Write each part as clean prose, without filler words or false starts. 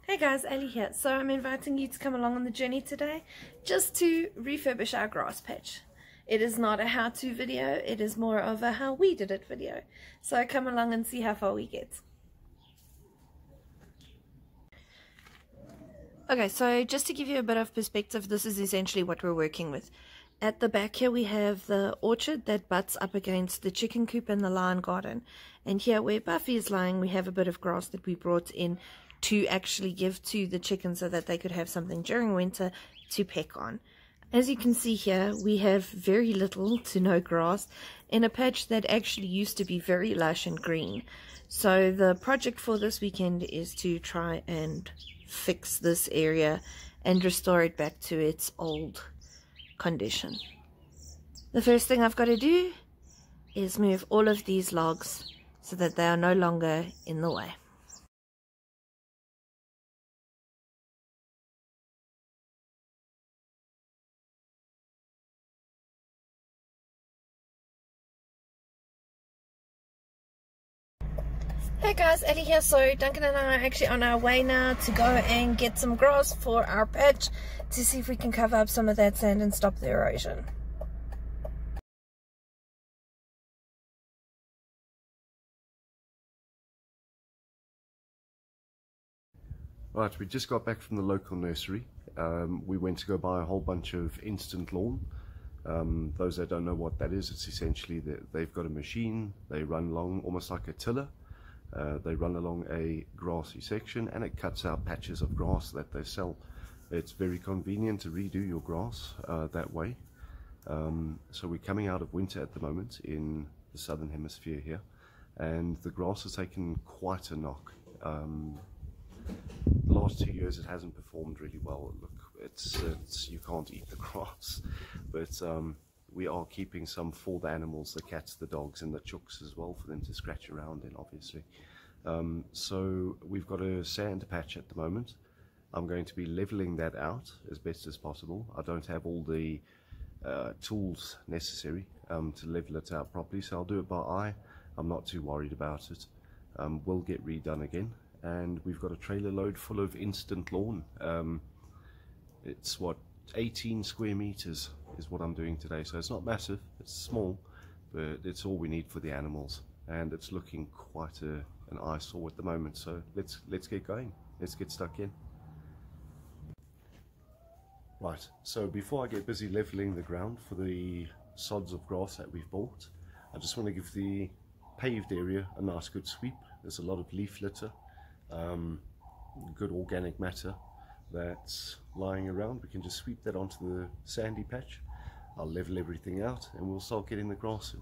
Hey guys, Ellie here. So I'm inviting you to come along on the journey today just to refurbish our grass patch. It is not a how-to video, it is more of a how we did it video. So come along and see how far we get. Okay, so just to give you a bit of perspective, this is essentially what we're working with. At the back here we have the orchard that butts up against the chicken coop and the lion garden. And here where Buffy is lying, we have a bit of grass that we brought in to actually give to the chickens so that they could have something during winter to peck on. As you can see here, we have very little to no grass in a patch that actually used to be very lush and green. So the project for this weekend is to try and fix this area and restore it back to its old condition. The first thing I've got to do is move all of these logs so that they are no longer in the way. Hey guys, Ellie here. So Duncan and I are actually on our way now to go and get some grass for our patch to see if we can cover up some of that sand and stop the erosion. Right, we just got back from the local nursery. We went to go buy a whole bunch of instant lawn. Those that don't know what that is, it's essentially that they've got a machine, they run along almost like a tiller. They run along a grassy section and it cuts out patches of grass that they sell. It's very convenient to redo your grass that way. So we're coming out of winter at the moment in the southern hemisphere here, and the grass has taken quite a knock. The last 2 years it hasn't performed really well. Look, it's you can't eat the grass, but we are keeping some for the animals, the cats, the dogs and the chooks as well, for them to scratch around in, obviously. So we've got a sand patch at the moment. I'm going to be leveling that out as best as possible. I don't have all the tools necessary to level it out properly, so I'll do it by eye. I'm not too worried about it. We'll get redone again. And we've got a trailer load full of instant lawn. It's what, 18 square meters is what I'm doing today, so it's not massive, it's small, but it's all we need for the animals, and it's looking quite an eyesore at the moment. So let's get going, let's get stuck in. Right, so before I get busy leveling the ground for the sods of grass that we've bought, I just want to give the paved area a nice good sweep. There's a lot of leaf litter, good organic matter that's lying around. We can just sweep that onto the sandy patch. I'll level everything out and we'll start getting the grass in.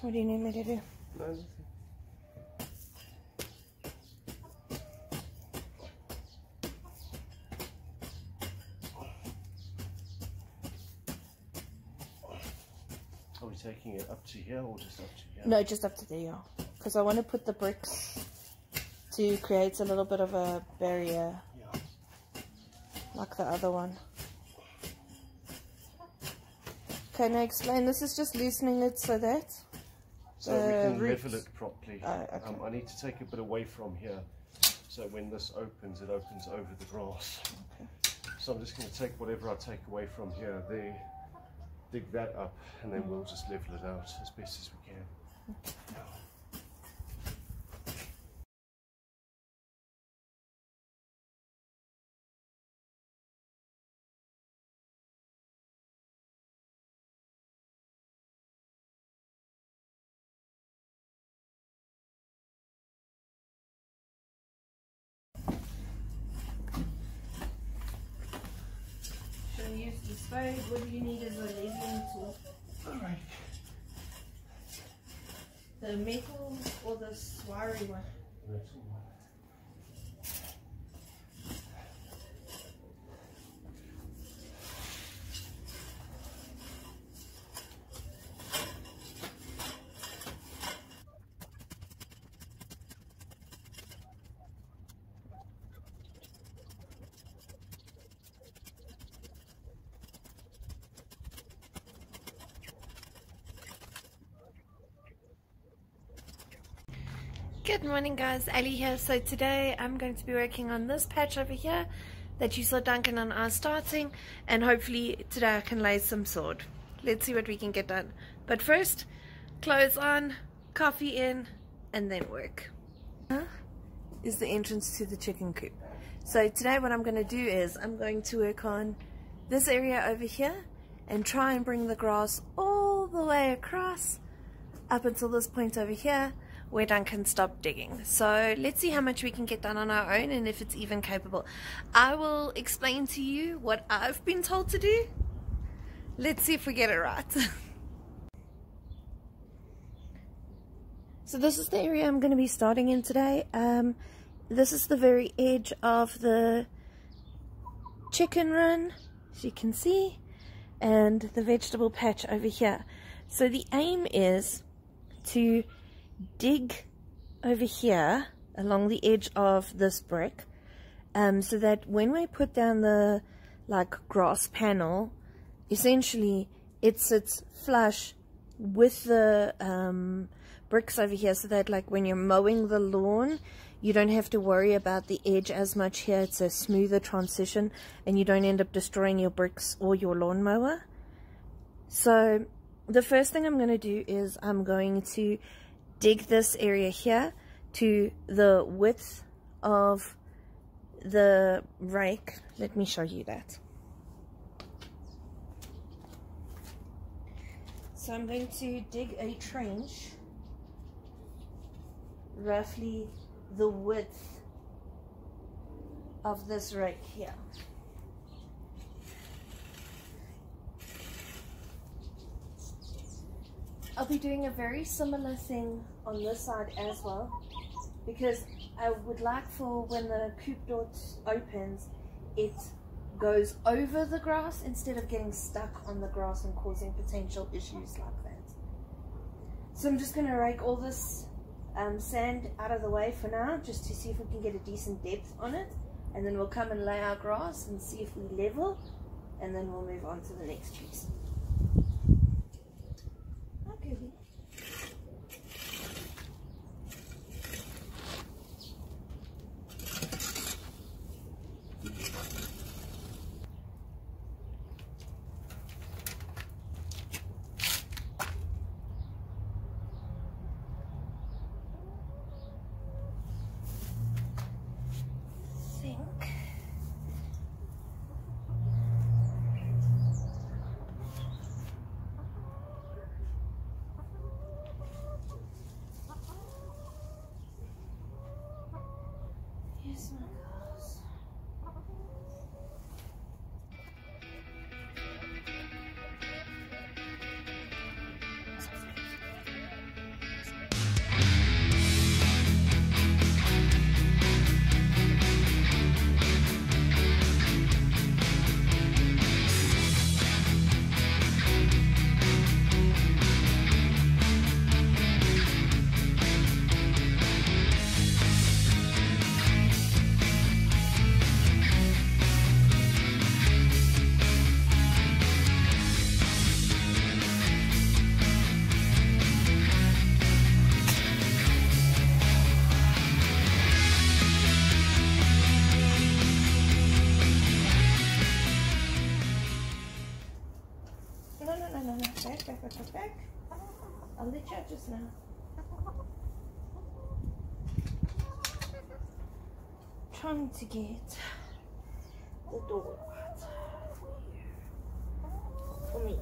What do you need me to do? No. Are we taking it up to here or just up to here? No, just up to there, yeah. Because I want to put the bricks to create a little bit of a barrier. Yeah. like the other one. Okay, now explain. This is just loosening it so that so we can level it properly. Okay. I need to take a bit away from here, so when this opens, it opens over the grass. Okay. So I'm just going to take whatever I take away from here, there, dig that up, and then we'll just level it out as best as we can. Should I use the spade? What do you need as a leveling tool? Alright. The metal or the swiry one? Metal. Good morning guys, Ali here. So today I'm going to be working on this patch over here that you saw Duncan and I starting, and hopefully today I can lay some sword. Let's see what we can get done. But first, clothes on, coffee in, and then work. Is the entrance to the chicken coop. So today what I'm going to do is I'm going to work on this area over here and try and bring the grass all the way across up until this point over here where Duncan stopped digging. So let's see how much we can get done on our own and if it's even capable. I will explain to you what I've been told to do. Let's see if we get it right. So this is the area I'm going to be starting in today. This is the very edge of the chicken run, as you can see, and the vegetable patch over here. So the aim is to dig over here along the edge of this brick, so that when we put down the grass panel, essentially it sits flush with the bricks over here, so that when you're mowing the lawn you don't have to worry about the edge as much here. It's a smoother transition and you don't end up destroying your bricks or your lawnmower. So the first thing I'm going to do is I'm going to dig this area here to the width of the rake. Let me show you that. So I'm going to dig a trench roughly the width of this rake here. I'll be doing a very similar thing on this side as well, because I would like for when the coop door opens, it goes over the grass instead of getting stuck on the grass and causing potential issues like that. So I'm just going to rake all this sand out of the way for now, just to see if we can get a decent depth on it, and then we'll come and lay our grass and see if we level, and then we'll move on to the next piece. Okay. put it back. I'll let you out just now. Trying to get the door out for me.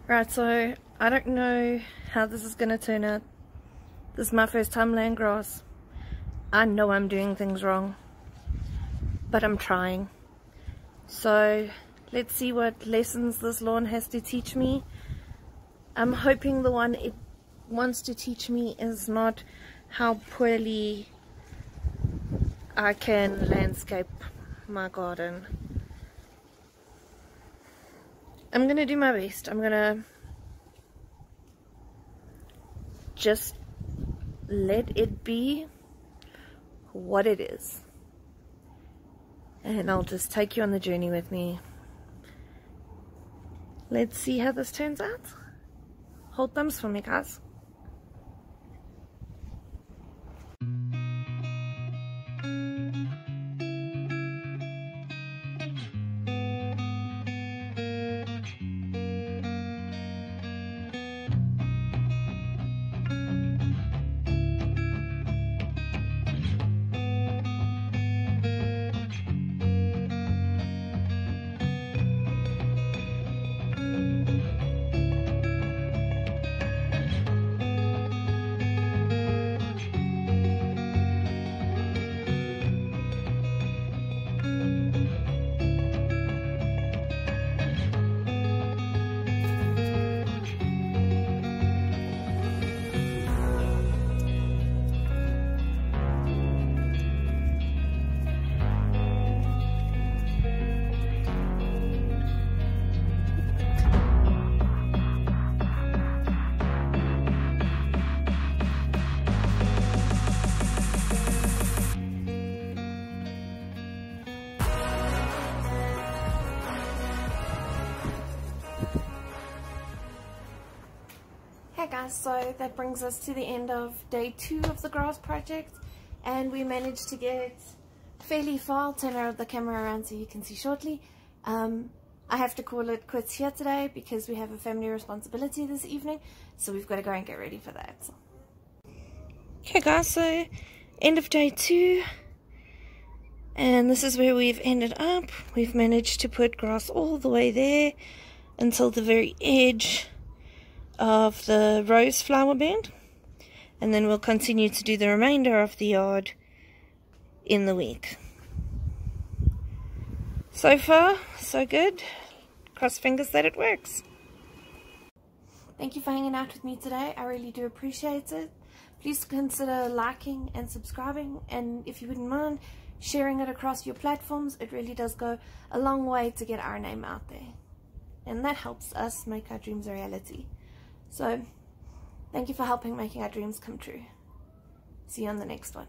Right, so I don't know how this is going to turn out. This is my first time laying grass. I know I'm doing things wrong, but I'm trying. So let's see what lessons this lawn has to teach me. I'm hoping the one it wants to teach me is not how poorly I can landscape my garden. I'm gonna do my best. I'm gonna just let it be what it is, and I'll just take you on the journey with me. Let's see how this turns out. Hold thumbs for me, guys. Hey guys, so that brings us to the end of day 2 of the grass project, and we managed to get fairly far. I'll turn the camera around so you can see shortly. I have to call it quits here today because we have a family responsibility this evening, so we've got to go and get ready for that. Okay guys, so end of day 2, and this is where we've ended up. We've managed to put grass all the way there until the very edge of the rose flower bed, and then we'll continue to do the remainder of the yard in the week. So far, so good. Cross fingers that it works. Thank you for hanging out with me today. I really do appreciate it. Please consider liking and subscribing, and if you wouldn't mind sharing it across your platforms. It really does go a long way to get our name out there, and that helps us make our dreams a reality. So, thank you for helping making our dreams come true. See you on the next one.